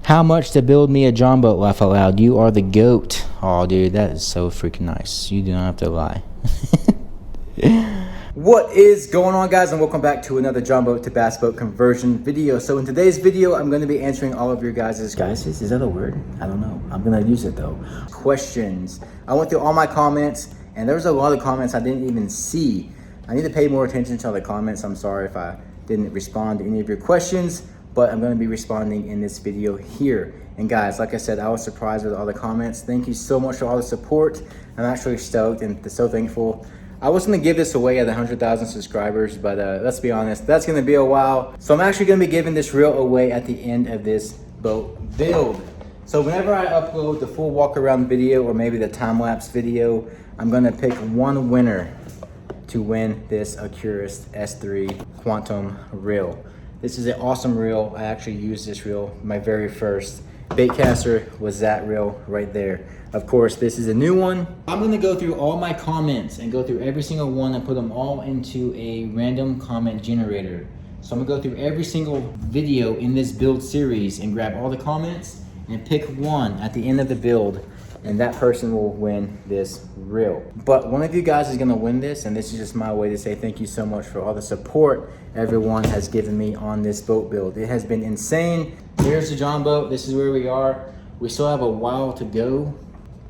How much to build me a John boat? Laugh out loud. You are the GOAT. Oh, dude, that is so freaking nice. You do not have to lie. What is going on, guys, and welcome back to another John boat to bass boat conversion video. So in today's video, I'm going to be answering all of your guys' is that a word? I don't know. I'm going to use it though. Questions. I went through all my comments, and there was a lot of comments I didn't even see. I need to pay more attention to all the comments. I'm sorry if I didn't respond to any of your questions, but I'm going to be responding in this video here. And guys, like I said, I was surprised with all the comments. Thank you so much for all the support. I'm actually stoked and so thankful. I was going to give this away at 100,000 subscribers, but let's be honest, that's going to be a while. So I'm actually going to be giving this reel away at the end of this boat build. So whenever I upload the full walk around video or maybe the time-lapse video, I'm going to pick one winner to win this Accurist S3 Quantum reel. This is an awesome reel. I actually used this reel. My very first bait caster was that reel right there. Of course, this is a new one. I'm gonna go through all my comments and go through every single one and put them all into a random comment generator. So I'm gonna go through every single video in this build series and grab all the comments and pick one at the end of the build, and that person will win this reel. But one of you guys is gonna win this, and this is just my way to say thank you so much for all the support everyone has given me on this boat build. It has been insane. Here's the John boat. This is where we are. We still have a while to go.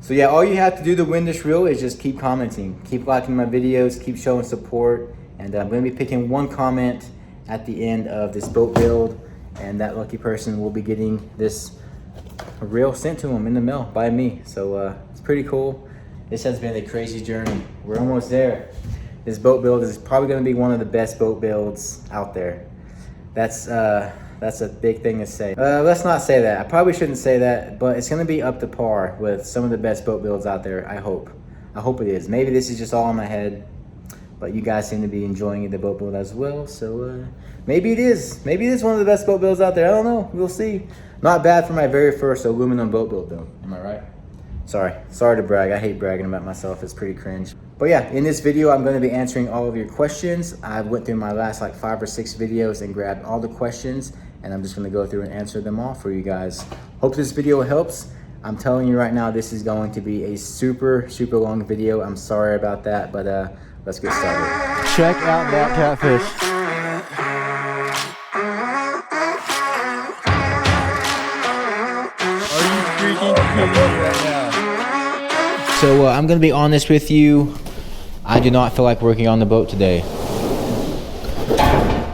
So yeah, all you have to do to win this reel is just keep commenting, keep liking my videos, keep showing support, and I'm gonna be picking one comment at the end of this boat build, and that lucky person will be getting this reel sent to them in the mail by me. So it's pretty cool. This has been a crazy journey. We're almost there. This boat build is probably going to be one of the best boat builds out there. That's a big thing to say. Let's not say that. I probably shouldn't say that, but it's going to be up to par with some of the best boat builds out there. I hope it is. Maybe this is just all in my head, but you guys seem to be enjoying the boat build as well. So maybe it is. Maybe it is one of the best boat builds out there. I don't know. We'll see. Not bad for my very first aluminum boat build though. Am I right? Sorry to brag. I hate bragging about myself. It's pretty cringe. But yeah, in this video, I'm going to be answering all of your questions. I went through my last like 5 or 6 videos and grabbed all the questions, and I'm just going to go through and answer them all for you guys. Hope this video helps. I'm telling you right now, this is going to be a super long video. I'm sorry about that, but let's get started. Check out that catfish. Are you freaking kidding me right now? So I'm gonna be honest with you. I do not feel like working on the boat today.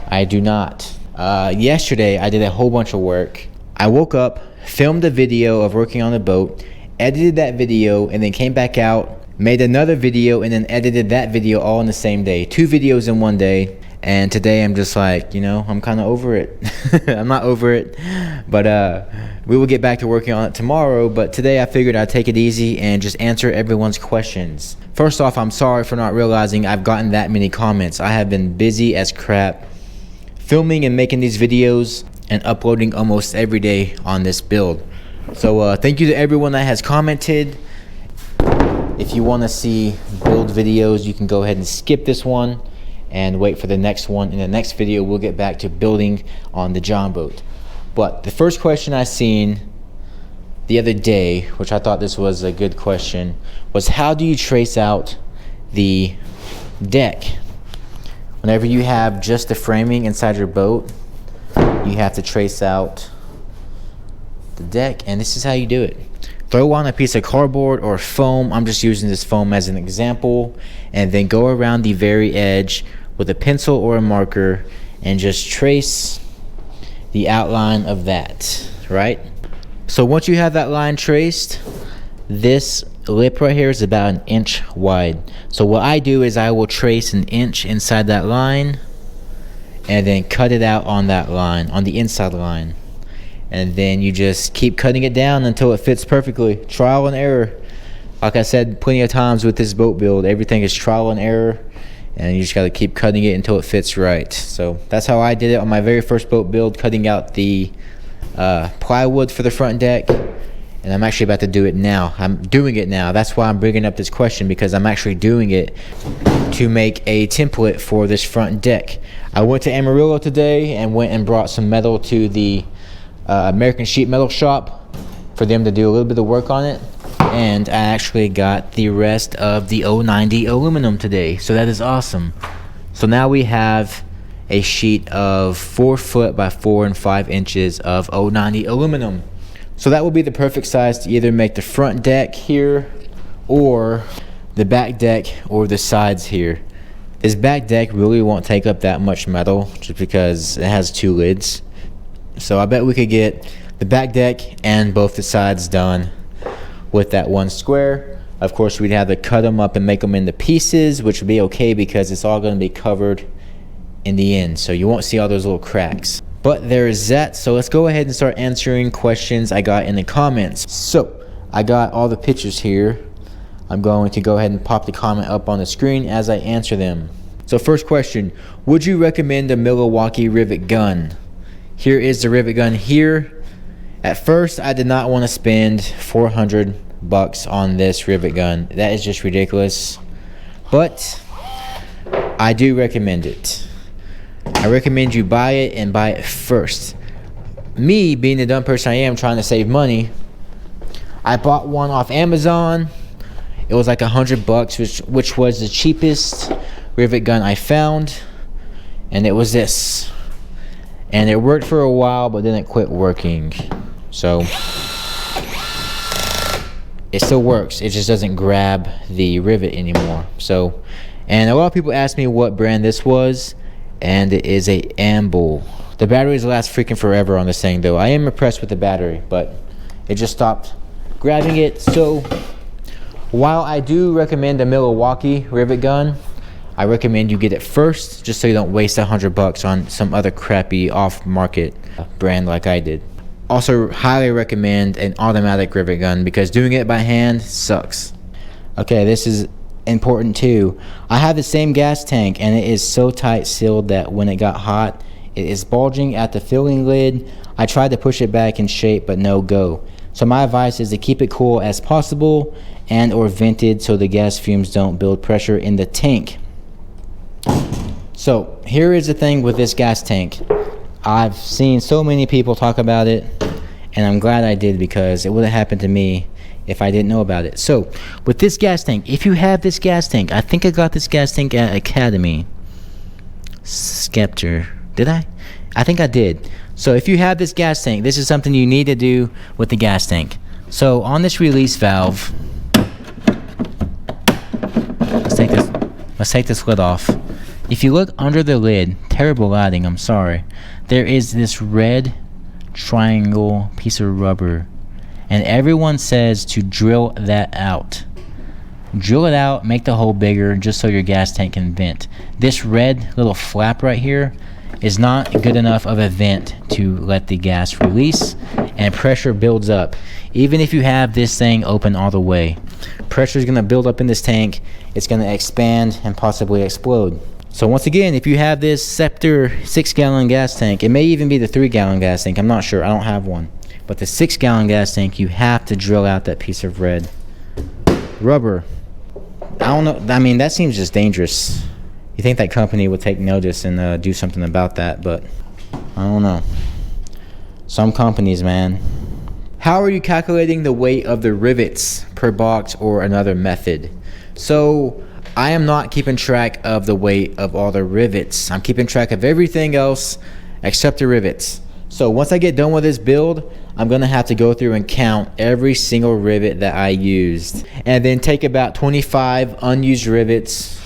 I do not. Yesterday I did a whole bunch of work. I woke up, filmed a video of working on the boat, edited that video, and then came back out, made another video, and then edited that video all in the same day. 2 videos in one day. And today I'm just like, you know, I'm kind of over it. I'm not over it, but we will get back to working on it tomorrow. But today I figured I'd take it easy and just answer everyone's questions. First off, I'm sorry for not realizing I've gotten that many comments. I have been busy as crap filming and making these videos and uploading almost every day on this build. So thank you to everyone that has commented. If you want to see build videos, you can go ahead and skip this one and wait for the next one. In the next video, we'll get back to building on the John boat. But the first question I seen the other day, which I thought this was a good question, was how do you trace out the deck? Whenever you have just the framing inside your boat, you have to trace out the deck, and this is how you do it. Throw on a piece of cardboard or foam. I'm just using this foam as an example, and then go around the very edge with a pencil or a marker and just trace the outline of that, right? So once you have that line traced, this lip right here is about 1 inch wide. So what I do is I will trace 1 inch inside that line and then cut it out on that line, on the inside line. And then you just keep cutting it down until it fits perfectly. Trial and error. Like I said plenty of times with this boat build, everything is trial and error, and you just got to keep cutting it until it fits right. So that's how I did it on my very first boat build, cutting out the plywood for the front deck. And I'm actually about to do it now. I'm doing it now. That's why I'm bringing up this question, because I'm actually doing it to make a template for this front deck. I went to Amarillo today and went and brought some metal to the American Sheet Metal Shop for them to do a little bit of work on it. And I actually got the rest of the 090 aluminum today, so that is awesome. So now we have a sheet of 4 foot by 4 and 5 inches of 090 aluminum. So that will be the perfect size to either make the front deck here or the back deck or the sides here. This back deck really won't take up that much metal just because it has 2 lids. So I bet we could get the back deck and both the sides done with that 1 square. Of course, we'd have to cut them up and make them into pieces, which would be okay because it's all going to be covered in the end, so you won't see all those little cracks. But there is that. So let's go ahead and start answering questions I got in the comments. So I got all the pictures here. I'm going to go ahead and pop the comment up on the screen as I answer them. So first question, would you recommend a Milwaukee rivet gun? Here is the rivet gun here. At first, I did not want to spend $400 on this rivet gun. That is just ridiculous. But I do recommend it. I recommend you buy it and buy it first. Me, being the dumb person I am trying to save money, I bought one off Amazon. It was like $100, which was the cheapest rivet gun I found. And it was this. And it worked for a while, but then it quit working. So it still works. It just doesn't grab the rivet anymore. So, and a lot of people ask me what brand this was, and it is a Amble. The batteries last freaking forever on this thing, though. I am impressed with the battery, but it just stopped grabbing it. So, while I do recommend a Milwaukee rivet gun, I recommend you get it first, just so you don't waste $100 on some other crappy off-market brand like I did. Also, highly recommend an automatic rivet gun because doing it by hand sucks. Okay, this is important too. I have the same gas tank and it is so tight sealed that when it got hot, it is bulging at the filling lid. I tried to push it back in shape, but no go. So my advice is to keep it cool as possible and or vented so the gas fumes don't build pressure in the tank. So here is the thing with this gas tank. I've seen so many people talk about it, and I'm glad I did because it would have happened to me if I didn't know about it. So with this gas tank, if you have this gas tank, I think I got this gas tank at Academy Skeptor. Did I? I think I did. So if you have this gas tank, this is something you need to do with the gas tank. So on this release valve, let's take this lid off. If you look under the lid, terrible lighting, I'm sorry, there is this red triangle piece of rubber, and everyone says to drill that out. Drill it out, make the hole bigger just so your gas tank can vent. This red little flap right here is not good enough of a vent to let the gas release, and pressure builds up. Even if you have this thing open all the way, pressure is going to build up in this tank. It's going to expand and possibly explode. So once again, if you have this Scepter 6-gallon gas tank, it may even be the 3-gallon gas tank, I'm not sure, I don't have one. But the 6-gallon gas tank, you have to drill out that piece of red rubber. I don't know, I mean, that seems just dangerous. You think that company would take notice and do something about that, but I don't know. Some companies, man. How are you calculating the weight of the rivets per box or another method? So I am not keeping track of the weight of all the rivets. I'm keeping track of everything else except the rivets. So once I get done with this build, I'm gonna have to go through and count every single rivet that I used and then take about 25 unused rivets.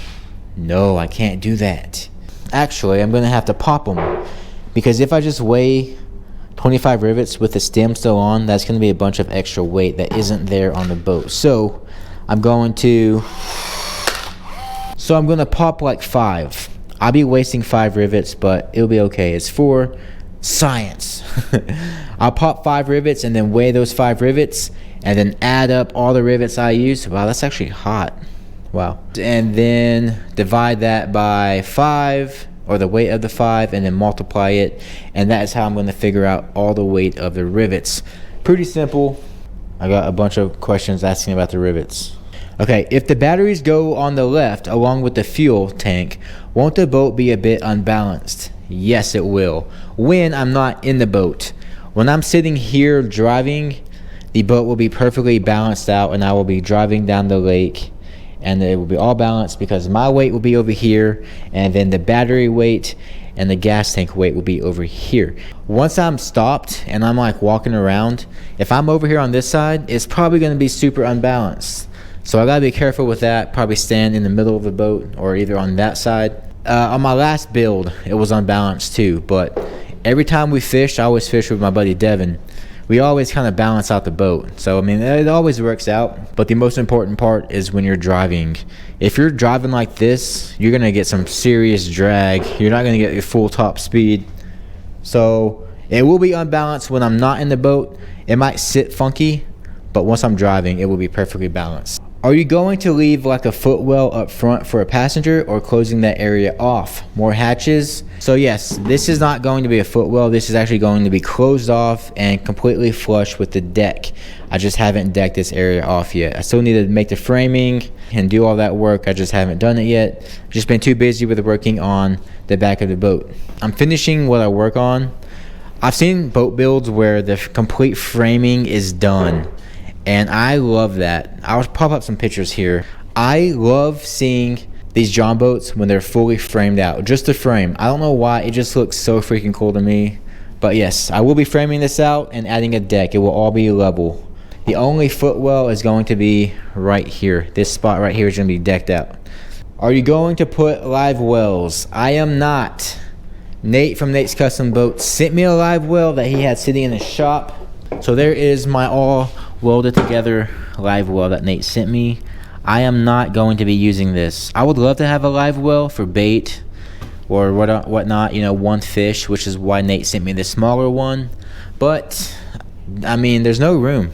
No, I can't do that. Actually, I'm gonna have to pop them because if I just weigh 25 rivets with the stem still on, that's gonna be a bunch of extra weight that isn't there on the boat. So I'm gonna pop like 5. I'll be wasting 5 rivets, but it'll be okay. It's for science. I'll pop 5 rivets and then weigh those 5 rivets and then add up all the rivets I used. Wow, that's actually hot. Wow. And then divide that by 5, or the weight of the 5, and then multiply it. And that is how I'm going to figure out all the weight of the rivets. Pretty simple. I got a bunch of questions asking about the rivets. Okay, if the batteries go on the left along with the fuel tank, won't the boat be a bit unbalanced? Yes, it will. When I'm not in the boat. When I'm sitting here driving, the boat will be perfectly balanced out, and I will be driving down the lake, and it will be all balanced because my weight will be over here, and then the battery weight and the gas tank weight will be over here. Once I'm stopped and I'm like walking around, if I'm over here on this side, it's probably going to be super unbalanced. So I gotta be careful with that. Probably stand in the middle of the boat or either on that side. On my last build, it was unbalanced too, but every time we fish, I always fish with my buddy Devin. We always kind of balance out the boat. So I mean, it always works out. But the most important part is when you're driving. If you're driving like this, you're gonna get some serious drag. You're not gonna get your full top speed. So it will be unbalanced when I'm not in the boat. It might sit funky, but once I'm driving, it will be perfectly balanced. Are you going to leave like a footwell up front for a passenger or closing that area off? More hatches? So yes, this is not going to be a footwell. This is actually going to be closed off and completely flush with the deck. I just haven't decked this area off yet. I still need to make the framing and do all that work. I just haven't done it yet. I've just been too busy with working on the back of the boat. I'm finishing what I work on. I've seen boat builds where the complete framing is done, and I love that. I'll pop up some pictures here. I love seeing these John boats when they're fully framed out. Just the frame. I don't know why. It just looks so freaking cool to me. But yes, I will be framing this out and adding a deck. It will all be level. The only footwell is going to be right here. This spot right here is going to be decked out. Are you going to put live wells? I am not. Nate from Nate's Custom Boats sent me a live well that he had sitting in his shop. So there is my all welded together live well that Nate sent me. I am not going to be using this. I would love to have a live well for bait or whatnot, you know, one fish, which is why Nate sent me the smaller one. But I mean, there's no room.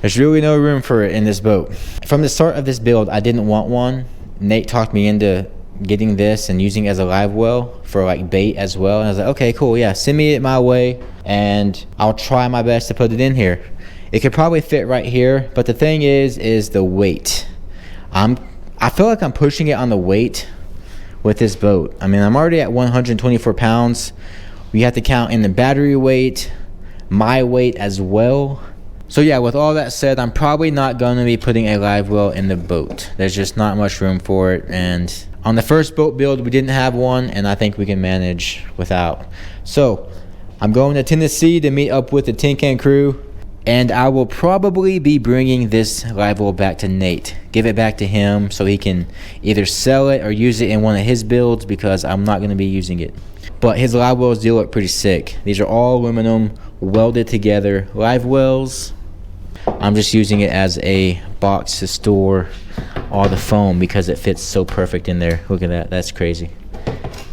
There's really no room for it in this boat. From the start of this build, I didn't want one. Nate talked me into getting this and using it as a live well for like bait as well. And I was like, okay, cool, yeah, send me it my way and I'll try my best to put it in here. It could probably fit right here, but the thing is the weight. I feel like I'm pushing it on the weight with this boat. I mean, I'm already at 124 pounds. We have to count in the battery weight, my weight as well. So yeah, with all that said, I'm probably not going to be putting a live well in the boat. There's just not much room for it, and on the first boat build we didn't have one, and I think we can manage without. So I'm going to Tennessee to meet up with the tin can crew, and I will probably be bringing this live well back to Nate. Give it back to him so he can either sell it or use it in one of his builds, because I'm not going to be using it. But his live wells do look pretty sick. These are all aluminum welded together live wells. I'm just using it as a box to store all the foam because it fits so perfect in there. Look at that, that's crazy.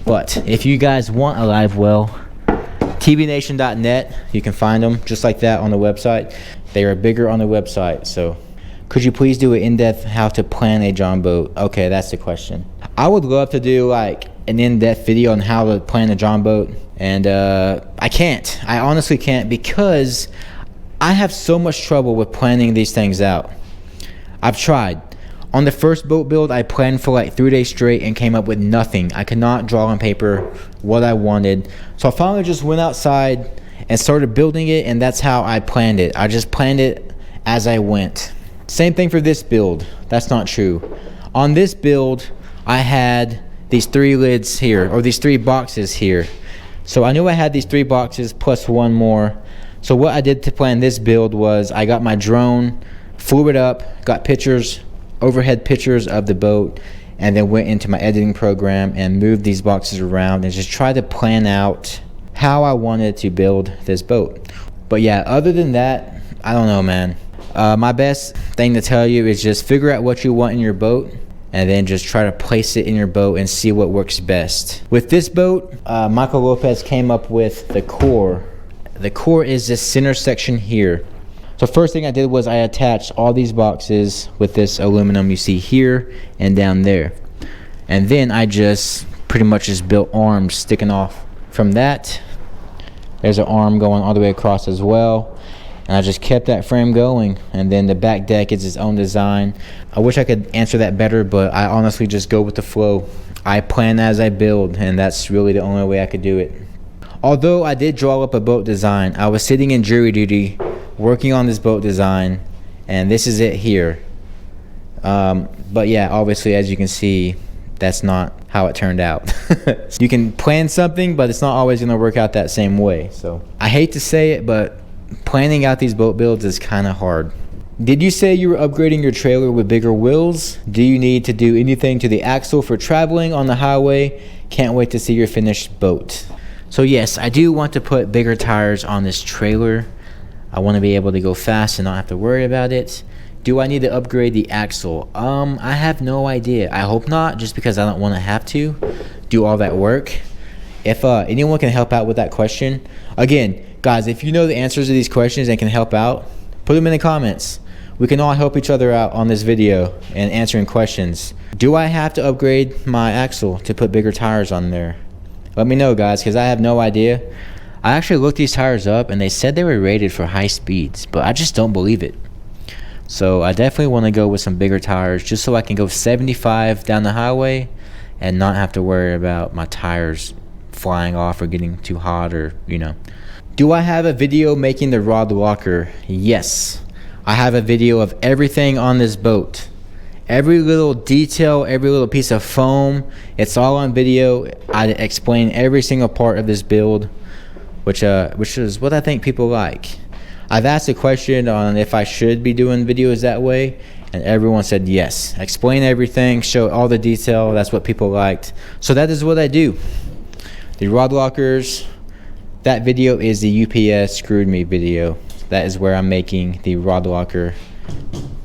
But if you guys want a live well, tvnation.net, you can find them just like that on the website. They are bigger on the website. So could you please do an in-depth how to plan a John boat? Okay, that's the question. I would love to do like an in-depth video on how to plan a John boat, and I can't. I honestly can't, because I have so much trouble with planning these things out. I've tried. On the first boat build, I planned for like 3 days straight and came up with nothing. I could not draw on paper what I wanted. So I finally just went outside and started building it, and that's how I planned it. I just planned it as I went. Same thing for this build. That's not true. On this build, I had these 3 lids here, or these 3 boxes here. So I knew I had these 3 boxes plus one more. So what I did to plan this build was I got my drone, flew it up, got pictures, overhead pictures of the boat, and then went into my editing program and moved these boxes around and just tried to plan out how I wanted to build this boat. But yeah, other than that, I don't know, man. My best thing to tell you is just figure out what you want in your boat, and then just try to place it in your boat and see what works best. With this boat, Michael Lopez came up with the core. The core is this center section here. So first thing I did was I attached all these boxes with this aluminum you see here and down there. And then I just pretty much just built arms sticking off from that. There's an arm going all the way across as well. And I just kept that frame going. And then the back deck is its own design. I wish I could answer that better, but I honestly just go with the flow. I plan as I build, and that's really the only way I could do it. Although I did draw up a boat design, I was sitting in jury duty working on this boat design, and this is it here. But yeah, obviously, as you can see, that's not how it turned out. You can plan something, but it's not always going to work out that same way. So I hate to say it, but planning out these boat builds is kind of hard. Did you say you were upgrading your trailer with bigger wheels? Do you need to do anything to the axle for traveling on the highway? Can't wait to see your finished boat. So yes, I do want to put bigger tires on this trailer. I want to be able to go fast and not have to worry about it. Do I need to upgrade the axle? I have no idea. I hope not, just because I don't want to have to do all that work. If anyone can help out with that question. Again, guys, if you know the answers to these questions and can help out, put them in the comments. We can all help each other out on this video and answering questions. Do I have to upgrade my axle to put bigger tires on there? Let me know, guys, because I have no idea. I actually looked these tires up and they said they were rated for high speeds, but I just don't believe it. So I definitely want to go with some bigger tires just so I can go 75 down the highway and not have to worry about my tires flying off or getting too hot, or Do I have a video making the rod locker? Yes. I have a video of everything on this boat. Every little detail, every little piece of foam, it's all on video. I explain every single part of this build, which is what I think people like. I've asked a question on if I should be doing videos that way, and everyone said yes. Explain everything, show all the detail. That's what people liked. So that is what I do. The rod lockers, that video is the UPS screwed me video. That is where I'm making the rod locker,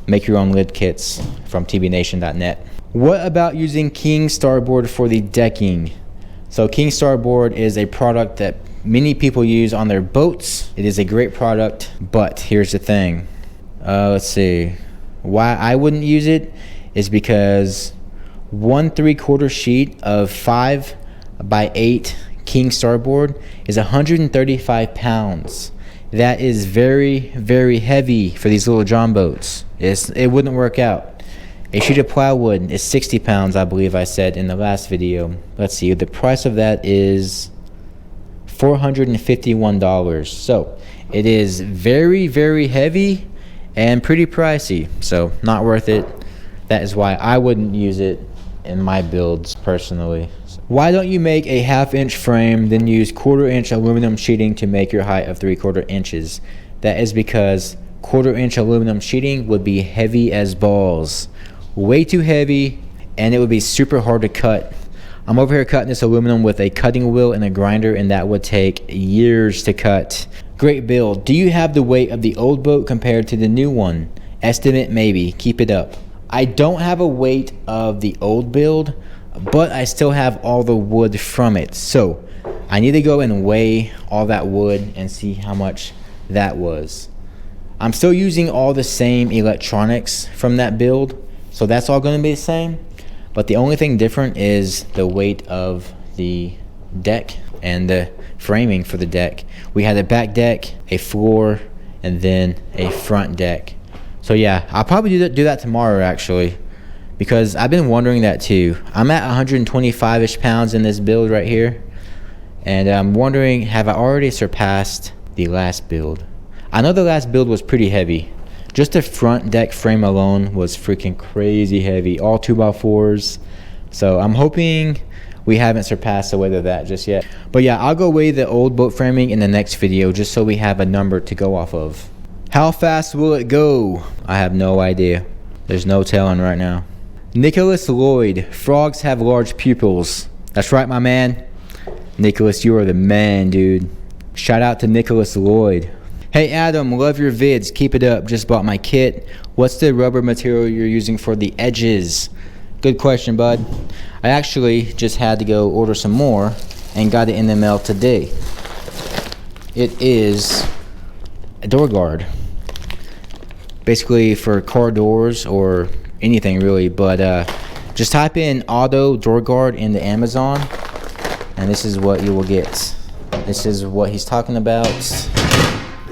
make your own lid kits from tbnation.net. What about using King Starboard for the decking? So King Starboard is a product that many people use on their boats. It is a great product, but here's the thing. Let's see. Why I wouldn't use it is because 1 3/4 sheet of 5x8 King Starboard is 135 pounds. That is very, very heavy for these little John boats. It wouldn't work out. A sheet of plywood is 60 pounds, I believe I said in the last video. Let's see, the price of that is $451. So it is very, very heavy and pretty pricey. So not worth it. That is why I wouldn't use it in my builds personally. Why don't you make a 1/2 inch frame, then use 1/4 inch aluminum sheeting to make your height of 3/4 inches? That is because 1/4 inch aluminum sheeting would be heavy as balls. Way too heavy, and it would be super hard to cut. I'm over here cutting this aluminum with a cutting wheel and a grinder, and that would take years to cut. Great build. Do you have the weight of the old boat compared to the new one? Estimate maybe. Keep it up. I don't have a weight of the old build, but I still have all the wood from it. So I need to go and weigh all that wood and see how much that was. I'm still using all the same electronics from that build, so that's all going to be the same. But the only thing different is the weight of the deck and the framing for the deck. We had a back deck, a floor, and then a front deck. So yeah, I'll probably do that tomorrow actually, because I've been wondering that too. I'm at 125-ish pounds in this build right here, and I'm wondering, have I already surpassed the last build? I know the last build was pretty heavy. Just the front deck frame alone was freaking crazy heavy, all 2x4s. So I'm hoping we haven't surpassed the weight of that just yet. But yeah, I'll go weigh the old boat framing in the next video just so we have a number to go off of. How fast will it go? I have no idea. There's no telling right now. Nicholas Lloyd, frogs have large pupils. That's right, my man. Nicholas, you are the man, dude. Shout out to Nicholas Lloyd. Hey Adam, love your vids, keep it up, just bought my kit. What's the rubber material you're using for the edges? Good question, bud. I actually just had to go order some more and got it in the mail today. It is a door guard. Basically for car doors or anything really, but just type in auto door guard into Amazon and this is what you will get. This is what he's talking about.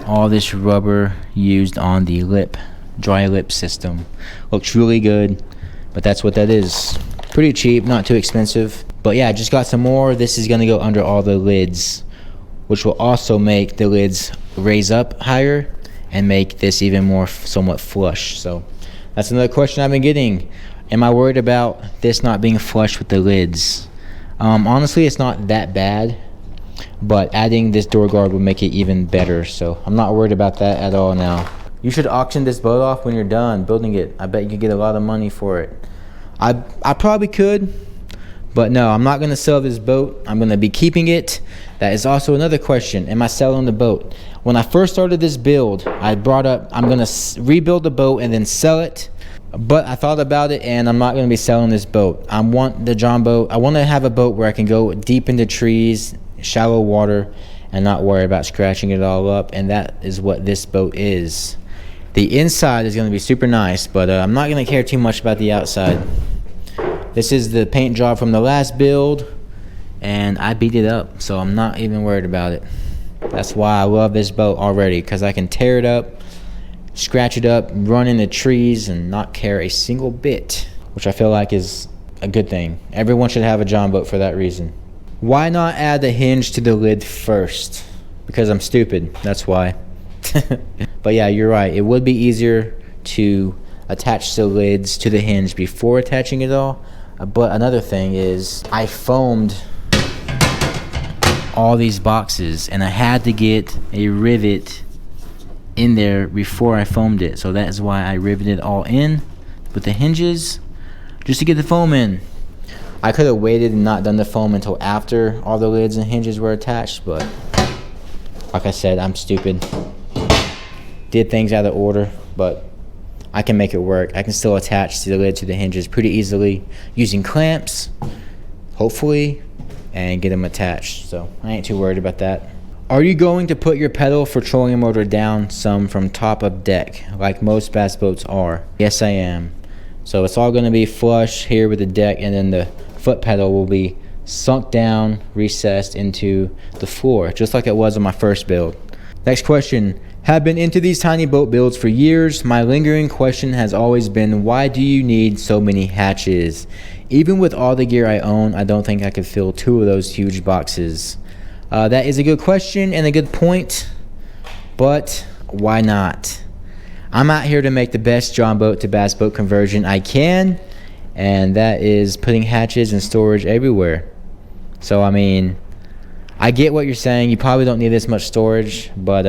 All this rubber used on the lip, dry lip system. Looks really good, but that's what that is. Pretty cheap, not too expensive. But yeah, I just got some more. This is gonna go under all the lids. which will also make the lids raise up higher and make this even more somewhat flush. So that's another question I've been getting. Am I worried about this not being flush with the lids? Honestly, it's not that bad, but adding this door guard would make it even better. So I'm not worried about that at all now. You should auction this boat off when you're done building it. I bet you could get a lot of money for it. I probably could, but no, I'm not gonna sell this boat. I'm gonna be keeping it. That is also another question. Am I selling the boat? When I first started this build, I brought up, I'm gonna rebuild the boat and then sell it. But I thought about it, and I'm not gonna be selling this boat. I want the John boat. I wanna have a boat where I can go deep into trees, shallow water, and not worry about scratching it all up. And that is what this boat is. The inside is gonna be super nice, but I'm not gonna care too much about the outside. This is the paint job from the last build, and I beat it up, so I'm not even worried about it. That's why I love this boat already, because I can tear it up, scratch it up, run into trees, and not care a single bit, which I feel like is a good thing. Everyone should have a John boat for that reason. Why not add the hinge to the lid first? Because I'm stupid, that's why. But yeah, you're right. It would be easier to attach the lids to the hinge before attaching it all. But another thing is, I foamed all these boxes, and I had to get a rivet in there before I foamed it. So that is why I riveted all in with the hinges, just to get the foam in. I could have waited and not done the foam until after all the lids and hinges were attached, but like I said, I'm stupid. Did things out of order, but I can make it work. I can still attach the lid to the hinges pretty easily using clamps, hopefully, and get them attached. So I ain't too worried about that. Are you going to put your pedal for trolling motor down some from top of deck, like most bass boats are? Yes, I am. So it's all going to be flush here with the deck, and then the foot pedal will be sunk down, recessed into the floor, just like it was on my first build. Next question. Have been into these tiny boat builds for years. My lingering question has always been, why do you need so many hatches? Even with all the gear I own, I don't think I could fill 2 of those huge boxes. That is a good question and a good point, but why not? I'm out here to make the best John boat to bass boat conversion I can, and that is putting hatches and storage everywhere. So I mean, I get what you're saying. You probably don't need this much storage, but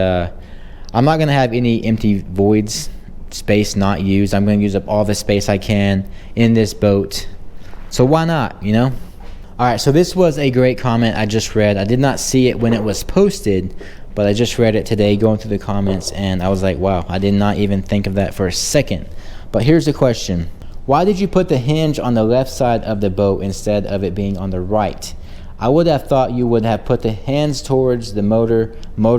I'm not gonna have any empty voids, space not used. I'm gonna use up all the space I can in this boat. So why not, you know? All right, so this was a great comment I just read. I did not see it when it was posted, but I just read it today going through the comments, and I was like, wow, I did not even think of that for a second. But here's the question. Why did you put the hinge on the left side of the boat instead of it being on the right? I would have thought you would have put the hands towards the motor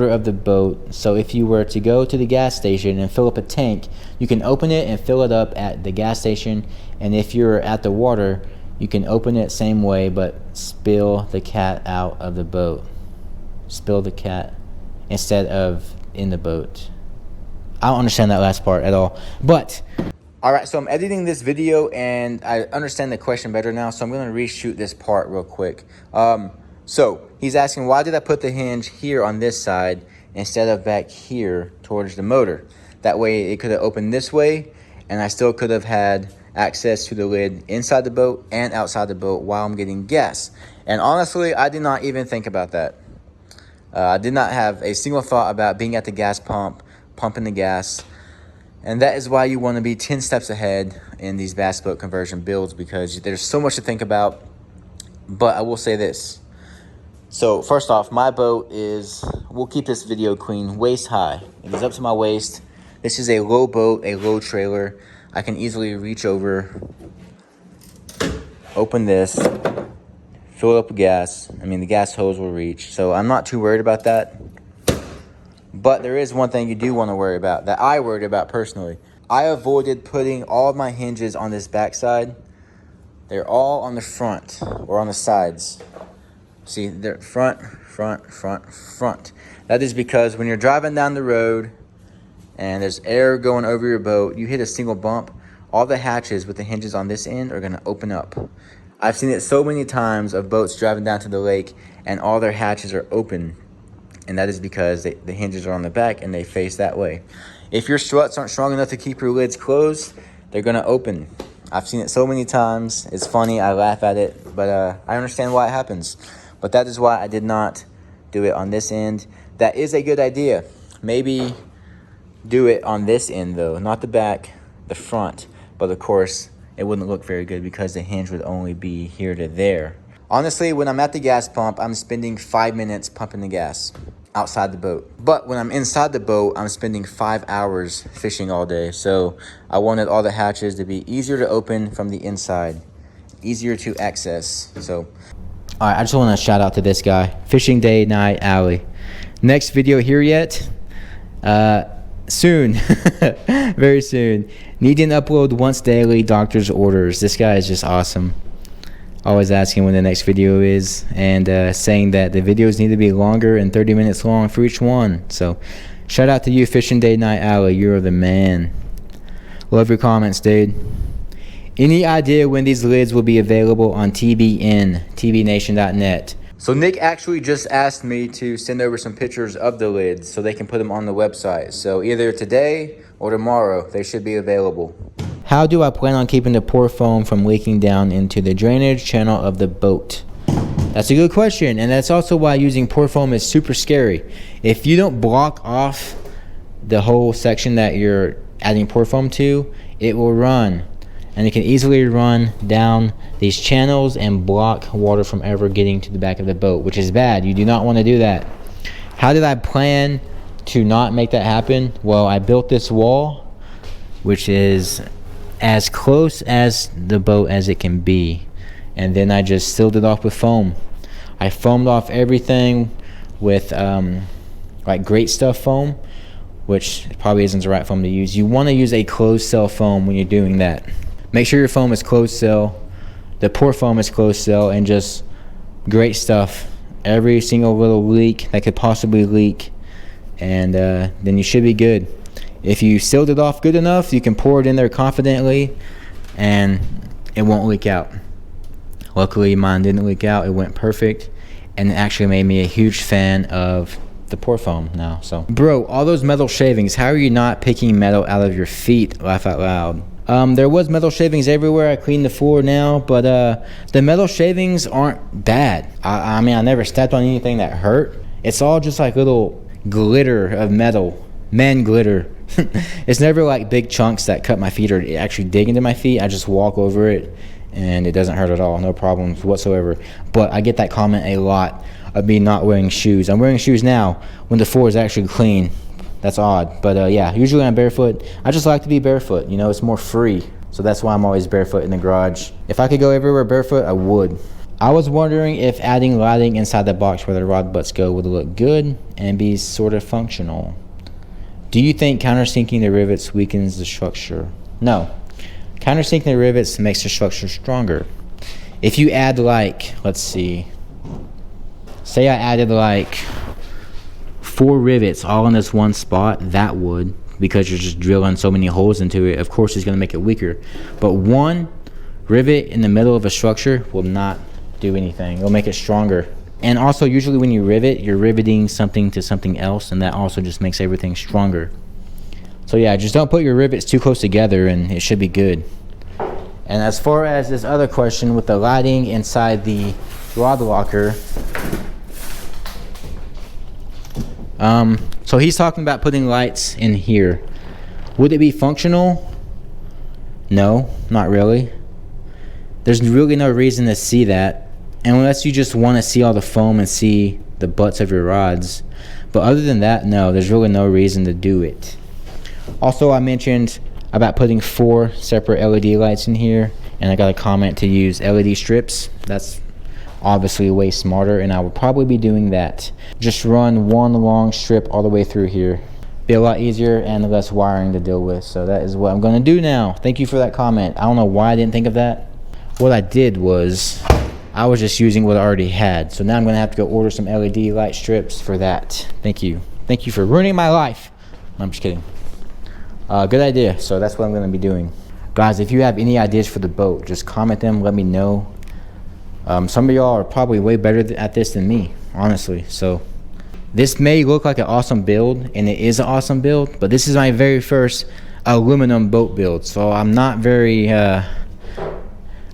of the boat, so if you were to go to the gas station and fill up a tank, you can open it and fill it up at the gas station, and if you're at the water, you can open it same way, but spill the cat out of the boat. Spill the cat instead of in the boat. I don't understand that last part at all, but all right, so I'm editing this video and I understand the question better now, so I'm going to reshoot this part real quick. So he's asking, why did I put the hinge here on this side instead of back here towards the motor? That way it could have opened this way, and I still could have had access to the lid inside the boat and outside the boat while I'm getting gas. And honestly, I did not even think about that. I did not have a single thought about being at the gas pump, pumping the gas. And that is why you want to be 10 steps ahead in these bass boat conversion builds, because there's so much to think about. But I will say this. So first off, my boat is, we'll keep this video clean, waist high. It is up to my waist. This is a low boat, a low trailer. I can easily reach over, open this, fill up with gas. I mean, the gas hose will reach. So I'm not too worried about that. But there is one thing you do want to worry about, that I worried about personally. I avoided putting all of my hinges on this backside. They're all on the front or on the sides. See, they're front. That is because when you're driving down the road and there's air going over your boat, you hit a single bump, all the hatches with the hinges on this end are going to open up. I've seen it so many times of boats driving down to the lake and all their hatches are open. and that is because the hinges are on the back and they face that way. If your struts aren't strong enough to keep your lids closed, they're gonna open. I've seen it so many times. It's funny, I laugh at it, but I understand why it happens. But that is why I did not do it on this end. That is a good idea. Maybe do it on this end though, not the back, the front. But of course, it wouldn't look very good because the hinge would only be here to there. Honestly, when I'm at the gas pump, I'm spending 5 minutes pumping the gas outside the boat. But when I'm inside the boat, I'm spending 5 hours fishing all day. So I wanted all the hatches to be easier to open from the inside, easier to access. So, all right, I just want to shout out to this guy, Fishing Day Night Alley. Next video here yet? Soon, very soon. Need an upload once daily, doctor's orders. This guy is just awesome. Always asking when the next video is, and saying that the videos need to be longer and 30 minutes long for each one. So shout out to you, Fishing Day Night Alley. You're the man. Love your comments, dude. Any idea when these lids will be available on TBN, tvnation.net? So Nick actually just asked me to send over some pictures of the lids so they can put them on the website. So either today or tomorrow, they should be available. How do I plan on keeping the pour foam from leaking down into the drainage channel of the boat? That's a good question, and that's also why using pour foam is super scary. If you don't block off the whole section that you're adding pour foam to, it will run. And it can easily run down these channels and block water from ever getting to the back of the boat, which is bad. You do not want to do that. How did I plan to not make that happen? Well, I built this wall, which is as close as the boat as it can be, and then I just sealed it off with foam. I foamed off everything with like Great Stuff foam, which probably isn't the right foam to use. You want to use a closed cell foam when you're doing that. Make sure your foam is closed cell, the pour foam is closed cell, and just Great Stuff every single little leak that could possibly leak, and then you should be good. If you sealed it off good enough, you can pour it in there confidently and it won't leak out. Luckily, mine didn't leak out. It went perfect, and it actually made me a huge fan of the pour foam now. So, bro, all those metal shavings, how are you not picking metal out of your feet? Laugh out loud. There was metal shavings everywhere. I cleaned the floor now, but the metal shavings aren't bad. I mean, I never stepped on anything that hurt. It's all just like little glitter of metal, men glitter. It's never like big chunks that cut my feet or actually dig into my feet. I just walk over it and it doesn't hurt at all. No problems whatsoever. But I get that comment a lot of me not wearing shoes. I'm wearing shoes now when the floor is actually clean. That's odd. But yeah, usually I'm barefoot. I just like to be barefoot. You know, it's more free. So that's why I'm always barefoot in the garage. If I could go everywhere barefoot, I would. I was wondering if adding lighting inside the box where the rod butts go would look good and be sort of functional. Do you think countersinking the rivets weakens the structure? No. Countersinking the rivets makes the structure stronger. If you add like, let's see, say I added like 4 rivets all in this one spot, that would, because you're just drilling so many holes into it, of course it's going to make it weaker. But one rivet in the middle of a structure will not do anything. It'll make it stronger. And also, usually when you rivet, you're riveting something to something else, and that also just makes everything stronger. So yeah, just don't put your rivets too close together and it should be good. And as far as this other question with the lighting inside the rod locker, so he's talking about putting lights in here. Would it be functional? No, not really. There's really no reason to see that, unless you just want to see all the foam and see the butts of your rods. But other than that, no, there's really no reason to do it. Also, I mentioned about putting 4 separate LED lights in here, and I got a comment to use LED strips. That's obviously way smarter, and I would probably be doing that. Just run one long strip all the way through here. Be a lot easier and less wiring to deal with. So that is what I'm going to do now. Thank you for that comment. I don't know why I didn't think of that. What I did was I was just using what I already had. So now I'm going to have to go order some LED light strips for that. Thank you. Thank you for ruining my life. I'm just kidding. Good idea. So that's what I'm going to be doing. Guys, if you have any ideas for the boat, just comment them. Let me know. Some of y'all are probably way better at this than me, honestly. So This may look like an awesome build, and it is an awesome build, but this is my very first aluminum boat build, so I'm not very I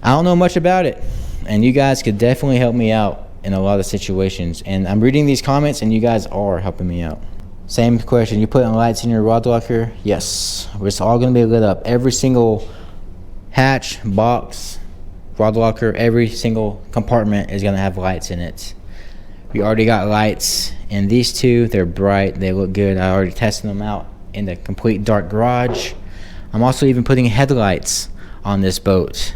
don't know much about it, and you guys could definitely help me out in a lot of situations, and I'm reading these comments and you guys are helping me out. Same question, you putting lights in your rod locker? Yes, it's all going to be lit up. Every single hatch, box, rod locker, every single compartment is going to have lights in it. We already got lights in these two. They're bright, they look good. I already tested them out in the complete dark garage. I'm also even putting headlights on this boat.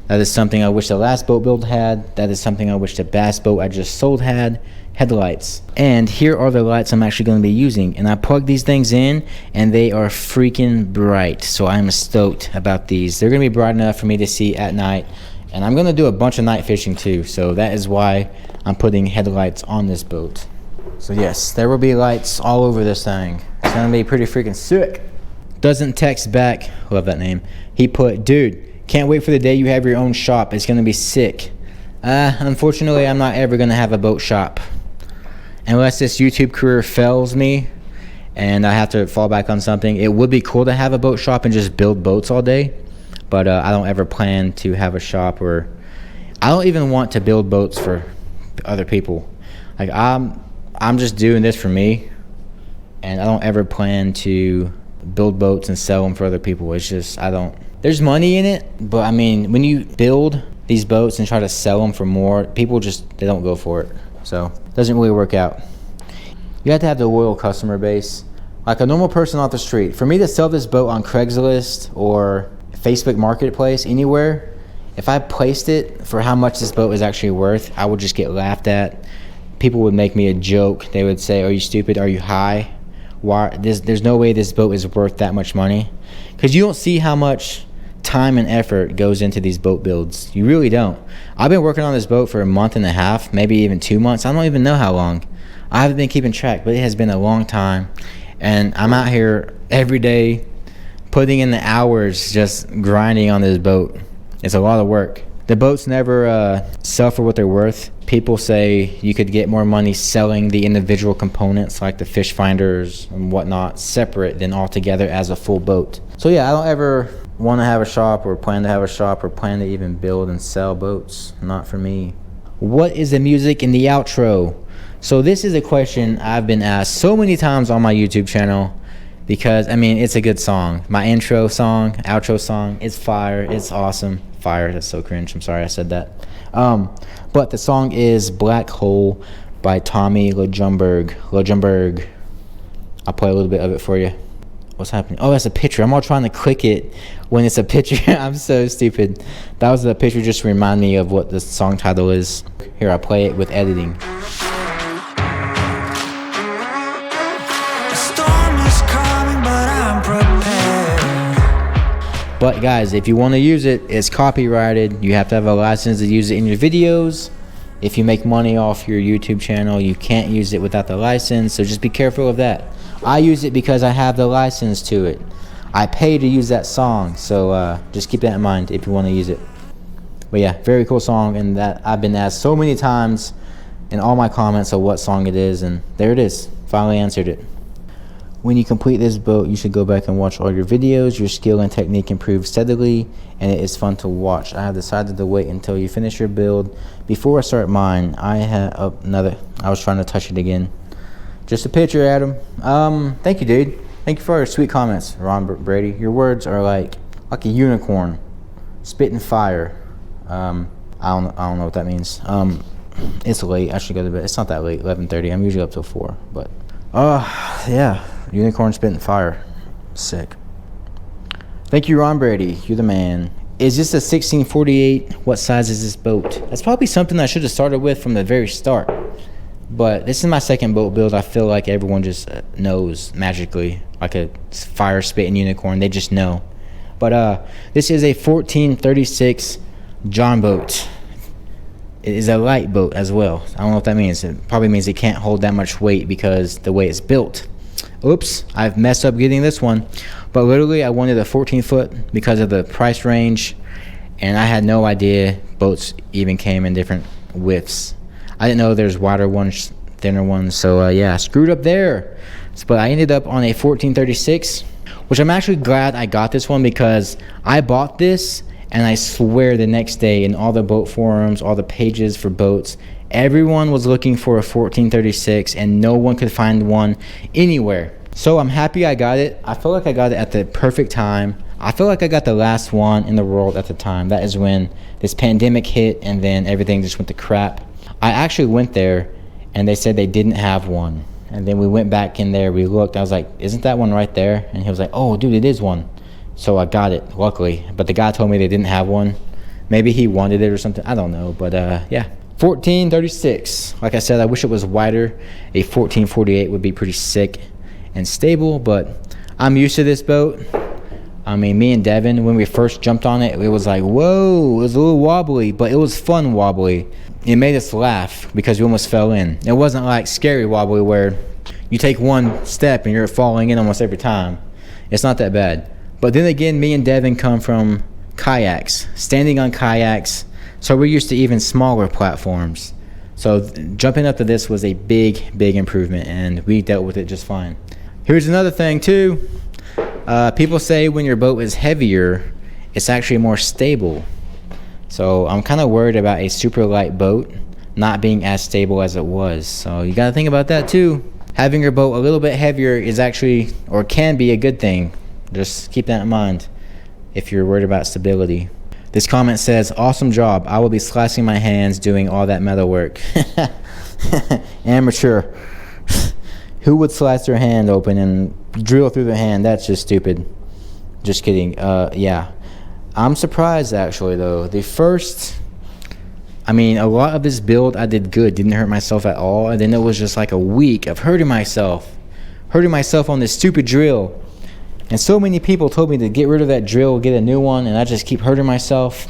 That is something I wish the last boat build had. That is something I wish the bass boat I just sold had. Headlights. And here are the lights I'm actually going to be using, and I plugged these things in and they are freaking bright, so I'm stoked about these. They're going to be bright enough for me to see at night, and I'm going to do a bunch of night fishing too, so that is why I'm putting headlights on this boat. So yes, there will be lights all over this thing. It's going to be pretty freaking sick. Doesn't text back, love that name. He put, dude, can't wait for the day you have your own shop. It's going to be sick. Unfortunately, I'm not ever going to have a boat shop unless this YouTube career fails me and I have to fall back on something. It would be cool to have a boat shop and just build boats all day, but I don't ever plan to have a shop, or I don't even want to build boats for other people. Like I'm just doing this for me, and I don't ever plan to build boats and sell them for other people. It's just, there's money in it, but I mean, when you build these boats and try to sell them for more, people just, they don't go for it. So it doesn't really work out. You have to have the loyal customer base. Like a normal person off the street, for me to sell this boat on Craigslist or Facebook Marketplace, anywhere, if I placed it for how much this boat is actually worth, I would just get laughed at. People would make me a joke. They would say, are you stupid? Are you high? Why? There's no way this boat is worth that much money. Because you don't see how much time and effort goes into these boat builds. You really don't. I've been working on this boat for a month and a half, maybe even 2 months. I don't even know how long. I haven't been keeping track, but it has been a long time. And I'm out here every day putting in the hours just grinding on this boat. It's a lot of work. The boats never sell for what they're worth. People say you could get more money selling the individual components like the fish finders and whatnot separate than all together as a full boat. So yeah, I don't ever want to have a shop or plan to have a shop or plan to even build and sell boats. Not for me. What is the music in the outro? So this is a question I've been asked so many times on my YouTube channel, because I mean, it's a good song. My intro song, outro song, it's fire, it's awesome. Fire, that's so cringe, I'm sorry I said that. But the song is Black Hole by Tommy Lejumberg. I'll play a little bit of it for you. What's happening? Oh, that's a picture. I'm all trying to click it when it's a picture. I'm so stupid. That was the picture just to remind me of what the song title is. Here, I'll play it with editing. But guys, if you want to use it, it's copyrighted. You have to have a license to use it in your videos. If you make money off your YouTube channel, you can't use it without the license, so just be careful of that. I use it because I have the license to it. I pay to use that song, so just keep that in mind if you want to use it. But yeah, very cool song, and that I've been asked so many times in all my comments of what song it is, and there it is. Finally answered it. When you complete this boat, you should go back and watch all your videos. Your skill and technique improves steadily, and it is fun to watch. I have decided to wait until you finish your build before I start mine. I was trying to touch it again. Just a picture, Adam. Thank you, dude. Thank you for your sweet comments, Ron Brady. Your words are like a unicorn, spitting fire. I don't know what that means. It's late. I should go to bed. It's not that late. 11:30. I'm usually up till 4. But yeah. Unicorn spitting fire. Sick. Thank you, Ron Brady. You're the man. Is this a 1648? What size is this boat? That's probably something I should have started with from the very start. But this is my second boat build. I feel like everyone just knows magically. Like a fire spitting unicorn. They just know. But this is a 1436 John boat. It is a light boat as well. I don't know what that means. It probably means it can't hold that much weight because the way it's built. Oops, I've messed up getting this one. But literally, I wanted a 14-foot because of the price range, and I had no idea boats even came in different widths. I didn't know there's wider ones thinner ones. So yeah, I screwed up there. But I ended up on a 1436, which I'm actually glad I got this one, because I bought this and I swear the next day in all the boat forums, all the pages for boats, everyone was looking for a 1436 and no one could find one anywhere. So I'm happy I got it. I feel like I got it at the perfect time. I feel like I got the last one in the world at the time. That is when this pandemic hit and then everything just went to crap. I actually went there and they said they didn't have one. And then we went back in there, we looked, I was like, isn't that one right there? And he was like, oh dude, it is one. So I got it, luckily. But the guy told me they didn't have one. Maybe he wanted it or something, I don't know. But yeah, 1436. Like I said, I wish it was wider. A 1448 would be pretty sick and stable, but I'm used to this boat. I mean, me and Devin, when we first jumped on it, it was like, whoa, it was a little wobbly, but it was fun wobbly. It made us laugh because we almost fell in. It wasn't like scary wobbly where you take one step and you're falling in almost every time. It's not that bad. But then again, me and Devin come from kayaks, standing on kayaks, so we're used to even smaller platforms. So jumping up to this was a big improvement, and we dealt with it just fine. Here's another thing too. People say when your boat is heavier, it's actually more stable. So I'm kind of worried about a super light boat not being as stable as it was. So you got to think about that too. Having your boat a little bit heavier is actually, or can be, a good thing. Just keep that in mind if you're worried about stability. This comment says, awesome job. I will be slicing my hands doing all that metal work. Amateur. Who would slice their hand open and drill through their hand? That's just stupid. Just kidding. Yeah. I'm surprised actually though. A lot of this build I did good. Didn't hurt myself at all. And then it was just like a week of hurting myself on this stupid drill. And so many people told me to get rid of that drill, get a new one, and I just keep hurting myself.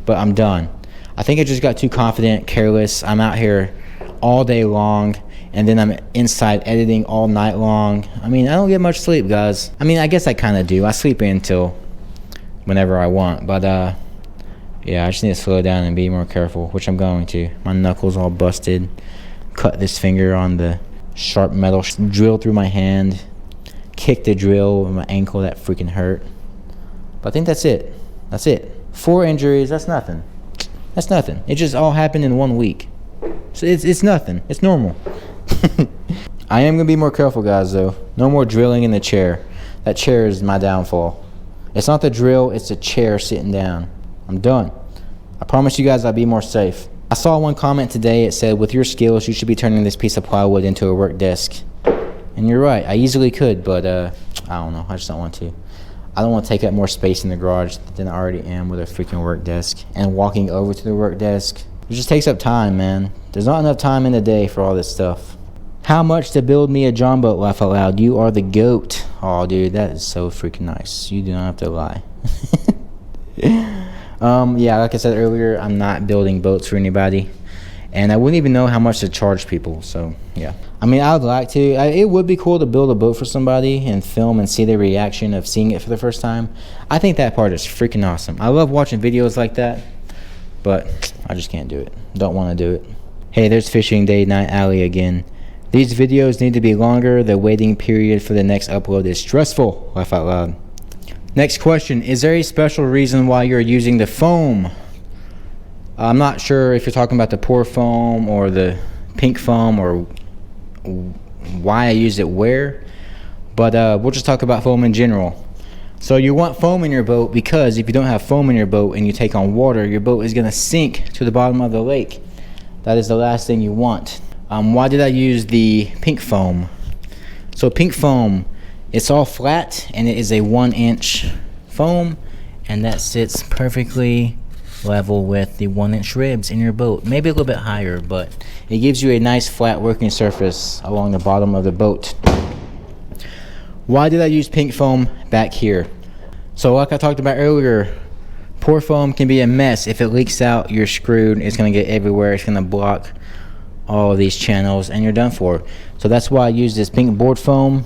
But I'm done. I think I just got too confident, careless. I'm out here all day long, and then I'm inside editing all night long. I don't get much sleep, guys. I guess I kind of do. I sleep in till whenever I want. But yeah, I just need to slow down and be more careful, which I'm going to. My knuckles all busted. Cut this finger on the sharp metal drill through my hand. Kicked the drill with my ankle. That freaking hurt. But I think that's it. 4 injuries. That's nothing. It just all happened in 1 week. So it's nothing. It's normal. I am gonna be more careful, guys, though. No more drilling in the chair. That chair is my downfall. It's not the drill, it's the chair sitting down. I'm done. I promise you guys I'll be more safe. I saw one comment today. It said, with your skills, you should be turning this piece of plywood into a work desk. And you're right, I easily could, but I don't know. I just don't want to. I don't want to take up more space in the garage than I already am with a freaking work desk. And walking over to the work desk, it just takes up time, man. There's not enough time in the day for all this stuff. How much to build me a John boat? Laugh out loud. You are the GOAT. Oh, dude, that is so freaking nice. You do not have to lie. Yeah, like I said earlier, I'm not building boats for anybody. And I wouldn't even know how much to charge people, so yeah. I would like to. It would be cool to build a boat for somebody and film and see their reaction of seeing it for the first time. I think that part is freaking awesome. I love watching videos like that, but I just can't do it. Don't want to do it. Hey, there's Fishing Day Night Alley again. These videos need to be longer. The waiting period for the next upload is stressful. Laugh out loud. Next question. Is there a special reason why you're using the foam? I'm not sure if you're talking about the pour foam or the pink foam or why I use it where, but we'll just talk about foam in general. So you want foam in your boat because if you don't have foam in your boat and you take on water, your boat is going to sink to the bottom of the lake. That is the last thing you want. Why did I use the pink foam? So pink foam, it's all flat and it is a 1-inch foam, and that sits perfectly level with the 1-inch ribs in your boat. Maybe a little bit higher, but it gives you a nice flat working surface along the bottom of the boat. Why did I use pink foam back here? So like I talked about earlier, pour foam can be a mess. If it leaks out, you're screwed. It's going to get everywhere. It's going to block all of these channels and you're done for. So that's why I use this pink board foam.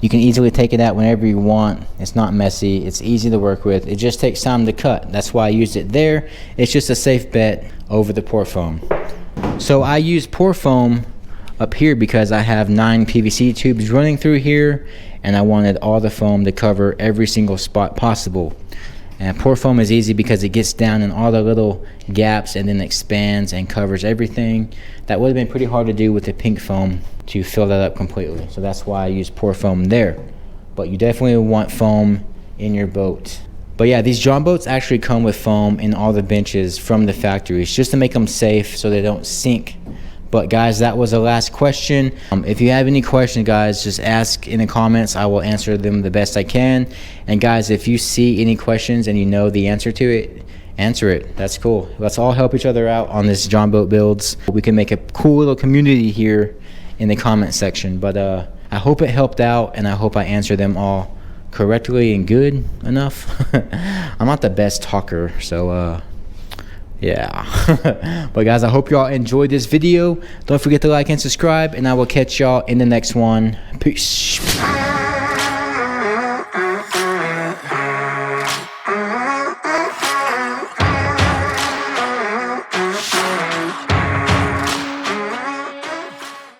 You can easily take it out whenever you want. It's not messy. It's easy to work with. It just takes time to cut. That's why I used it there. It's just a safe bet over the pour foam. So I use pour foam up here because I have 9 PVC tubes running through here, and I wanted all the foam to cover every single spot possible. And pour foam is easy because it gets down in all the little gaps and then expands and covers everything. That would have been pretty hard to do with the pink foam to fill that up completely. So that's why I use pour foam there. But you definitely want foam in your boat. But yeah, these John boats actually come with foam in all the benches from the factories just to make them safe so they don't sink. But guys, that was the last question. If you have any questions, guys, just ask in the comments. I will answer them the best I can. And guys, if you see any questions and you know the answer to it, answer it. That's cool. Let's all help each other out on this John boat builds. We can make a cool little community here in the comment section. But I hope it helped out, and I hope I answered them all correctly and good enough. I'm not the best talker, so yeah. But guys, I hope y'all enjoyed this video. Don't forget to like and subscribe, and I will catch y'all in the next one. Peace.